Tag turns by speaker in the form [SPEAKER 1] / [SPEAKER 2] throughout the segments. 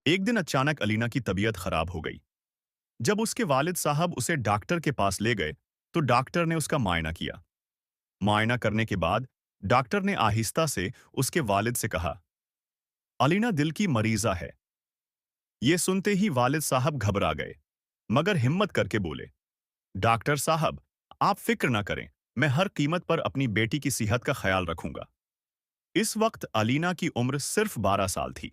[SPEAKER 1] एक दिन अचानक अलीना की तबीयत खराब हो गई। जब उसके वालिद साहब उसे डॉक्टर के पास ले गए, तो डॉक्टर ने उसका मुआयना किया। मुआयना करने के बाद डॉक्टर ने आहिस्ता से उसके वालिद से कहा, अलीना दिल की मरीजा है। ये सुनते ही वालिद साहब घबरा गए, मगर हिम्मत करके बोले, डॉक्टर साहब, आप फिक्र ना करें, मैं हर कीमत पर अपनी बेटी की सेहत का ख्याल रखूंगा। इस वक्त अलीना की उम्र सिर्फ 12 साल थी।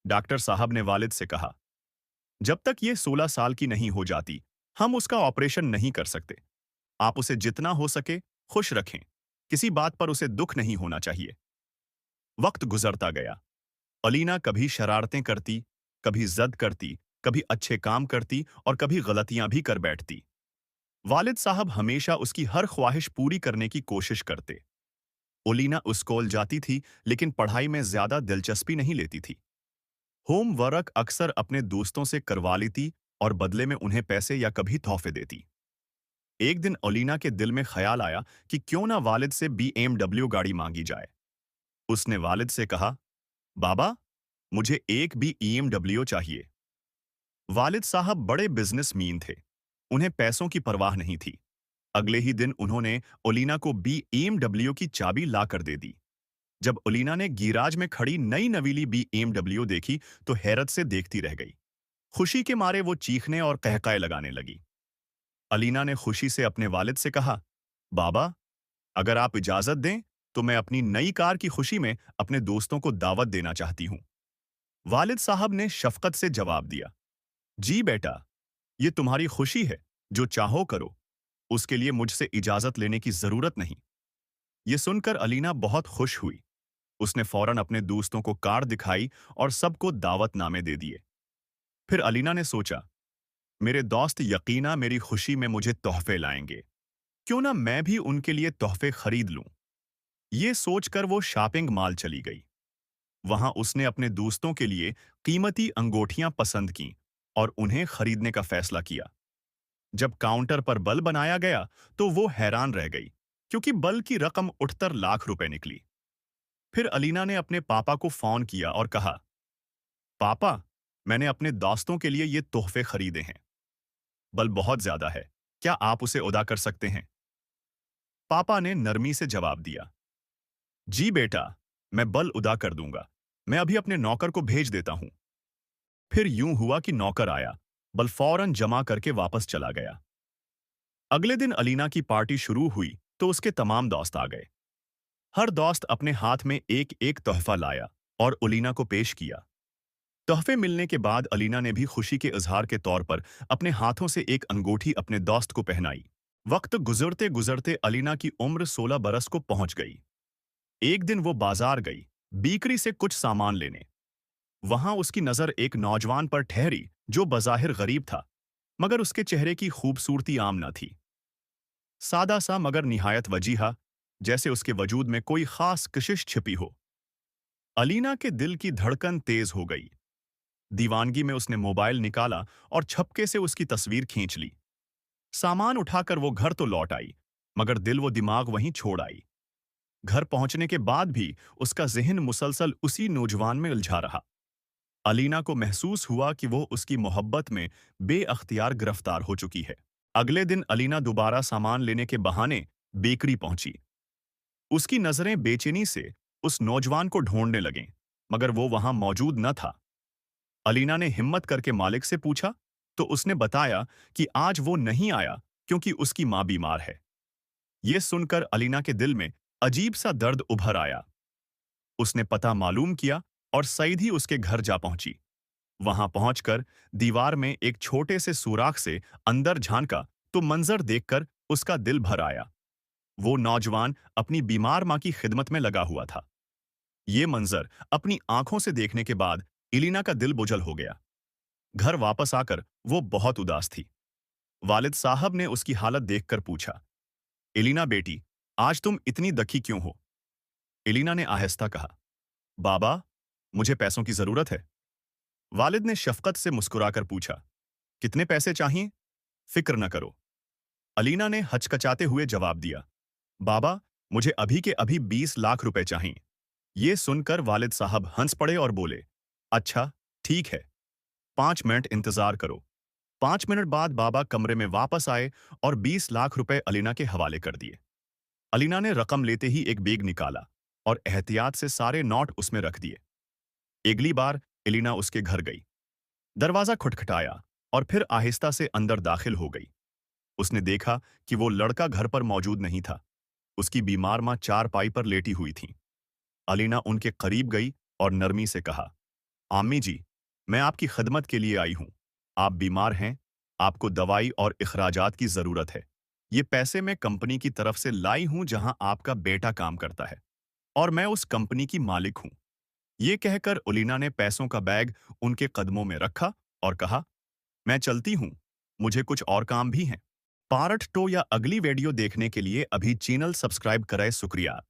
[SPEAKER 1] डॉक्टर साहब ने वालिद से कहा, जब तक ये 16 साल की नहीं हो जाती, हम उसका ऑपरेशन नहीं कर सकते। आप उसे जितना हो सके खुश रखें। किसी बात पर उसे दुख नहीं होना चाहिए। वक्त गुजरता गया। अलीना कभी शरारतें करती, कभी जिद करती, कभी अच्छे काम करती और कभी गलतियां भी कर बैठती। वालिद साहब हमेशा उसकी हर ख्वाहिश पूरी करने की कोशिश करते। ओलीना स्कूल जाती थी, लेकिन पढ़ाई में ज्यादा दिलचस्पी नहीं लेती थी। होमवर्क अक्सर अपने दोस्तों से करवा लेती और बदले में उन्हें पैसे या कभी तोहफे देती। एक दिन ओलीना के दिल में ख्याल आया कि क्यों ना वालिद से BMW गाड़ी मांगी जाए। उसने वालिद से कहा, बाबा, मुझे एक BMW चाहिए। वालिद साहब बड़े बिजनेसमैन थे। उन्हें पैसों की परवाह नहीं थी। अगले ही दिन उन्होंने ओलीना को BMW की चाबी ला कर दे दी। जब ओलीना ने गैराज में खड़ी नई नवीली BMW देखी, तो हैरत से देखती रह गई। खुशी के मारे वो चीखने और कहकाए लगाने लगी। अलीना ने खुशी से अपने वालिद से कहा, बाबा, अगर आप इजाजत दें, तो मैं अपनी नई कार की खुशी में अपने दोस्तों को दावत देना चाहती हूं। वालिद साहब ने शफकत से जवाब दिया, जी बेटा, ये तुम्हारी खुशी है, जो चाहो करो। उसके लिए मुझसे इजाजत लेने की जरूरत नहीं। ये सुनकर अलीना बहुत खुश हुई। उसने फौरन अपने दोस्तों को कार दिखाई और सबको दावतनामे दे दिए। फिर अलीना ने सोचा, मेरे दोस्त यकीना मेरी खुशी में मुझे तोहफे लाएंगे। क्यों ना मैं भी उनके लिए तोहफे खरीद लूं। ये सोचकर वो शॉपिंग मॉल चली गई। वहां उसने अपने दोस्तों के लिए कीमती अंगूठियां पसंद की और उन्हें खरीदने का फैसला किया। जब काउंटर पर बल बनाया गया, तो वो हैरान रह गई, क्योंकि बल की रकम उठकर लाख रुपए निकली। फिर अलीना ने अपने पापा को फोन किया और कहा, पापा, मैंने अपने दोस्तों के लिए ये तोहफे खरीदे हैं। बल बहुत ज्यादा है, क्या आप उसे अदा कर सकते हैं? पापा ने नरमी से जवाब दिया, जी बेटा, मैं बल अदा कर दूंगा। मैं अभी अपने नौकर को भेज देता हूं। फिर यूं हुआ कि नौकर आया, बल फौरन जमा करके वापस चला गया। अगले दिन अलीना की पार्टी शुरू हुई, तो उसके तमाम दोस्त आ गए। हर दोस्त अपने हाथ में एक एक तोहफा लाया और अलीना को पेश किया। तोहफे मिलने के अलीना अलीना ने भी खुशी के इजहार के तौर पर अपने हाथों से एक अंगूठी अपने दोस्त को पहनाई। वक्त गुजरते गुजरते अलीना की उम्र 16 बरस को पहुंच गई। एक दिन वो बाजार गई, बीकरी से कुछ सामान लेने। वहां उसकी नजर एक नौजवान पर ठहरी, जो बज़ाहिर गरीब था, मगर उसके चेहरे की खूबसूरती आम न थी। सादा सा मगर निहायत वजीहा, जैसे उसके वजूद में कोई खास कशिश छिपी हो। अलीना के दिल की धड़कन तेज हो गई। दीवानगी में उसने मोबाइल निकाला और छपके से उसकी तस्वीर खींच ली। सामान उठाकर वो घर तो लौट आई, मगर दिल वो दिमाग वहीं छोड़ आई। घर पहुंचने के बाद भी उसका ज़हन मुसलसल उसी नौजवान में उलझा रहा। अलीना को महसूस हुआ कि वो उसकी मोहब्बत में बेअख्तियार गिरफ्तार हो चुकी है। अगले दिन अलीना दोबारा सामान लेने के बहाने बेकरी पहुंची। उसकी नजरें बेचैनी से उस नौजवान को ढूंढने लगीं, मगर वो वहां मौजूद न था। अलीना ने हिम्मत करके मालिक से पूछा, तो उसने बताया कि आज वो नहीं आया क्योंकि उसकी मां बीमार है। ये सुनकर अलीना के दिल में अजीब सा दर्द उभर आया। उसने पता मालूम किया और सीधी उसके घर जा पहुंची। वहां पहुंचकर दीवार में एक छोटे से सुराख से अंदर झांका, तो मंजर देखकर उसका दिल भर आया। वो नौजवान अपनी बीमार मां की खिदमत में लगा हुआ था। ये मंजर अपनी आंखों से देखने के बाद इलीना का दिल बुझल हो गया। घर वापस आकर वो बहुत उदास थी। वालिद साहब ने उसकी हालत देखकर पूछा, इलीना बेटी, आज तुम इतनी दखी क्यों हो? इलीना ने आहिस्ता कहा, बाबा, मुझे पैसों की जरूरत है। वालिद ने शफकत से मुस्कुराकर पूछा, कितने पैसे चाहिए? फिक्र न करो। अलीना ने हचकचाते हुए जवाब दिया, बाबा, मुझे अभी के अभी 20 लाख रुपए चाहिए। ये सुनकर वालिद साहब हंस पड़े और बोले, अच्छा, ठीक है, 5 मिनट इंतजार करो। 5 मिनट बाद बाबा कमरे में वापस आए और 20 लाख रुपए अलीना के हवाले कर दिए। अलीना ने रकम लेते ही एक बैग निकाला और एहतियात से सारे नोट उसमें रख दिए। अगली बार एलिना उसके घर गई। दरवाजा खटखटाया और फिर आहिस्ता से अंदर दाखिल हो गई। उसने देखा कि वो लड़का घर पर मौजूद नहीं था। उसकी बीमार माँ चारपाई पर लेटी हुई थी। अलीना उनके करीब गई और नरमी से कहा, आम्मी जी, मैं आपकी खिदमत के लिए आई हूं। आप बीमार हैं, आपको दवाई और इखराजात की जरूरत है। ये पैसे मैं कंपनी की तरफ से लाई हूं जहां आपका बेटा काम करता है और मैं उस कंपनी की मालिक हूं। ये कहकर उलीना ने पैसों का बैग उनके कदमों में रखा और कहा, मैं चलती हूं, मुझे कुछ और काम भी हैं। पार्ट 2 या अगली वीडियो देखने के लिए अभी चैनल सब्सक्राइब करें। शुक्रिया।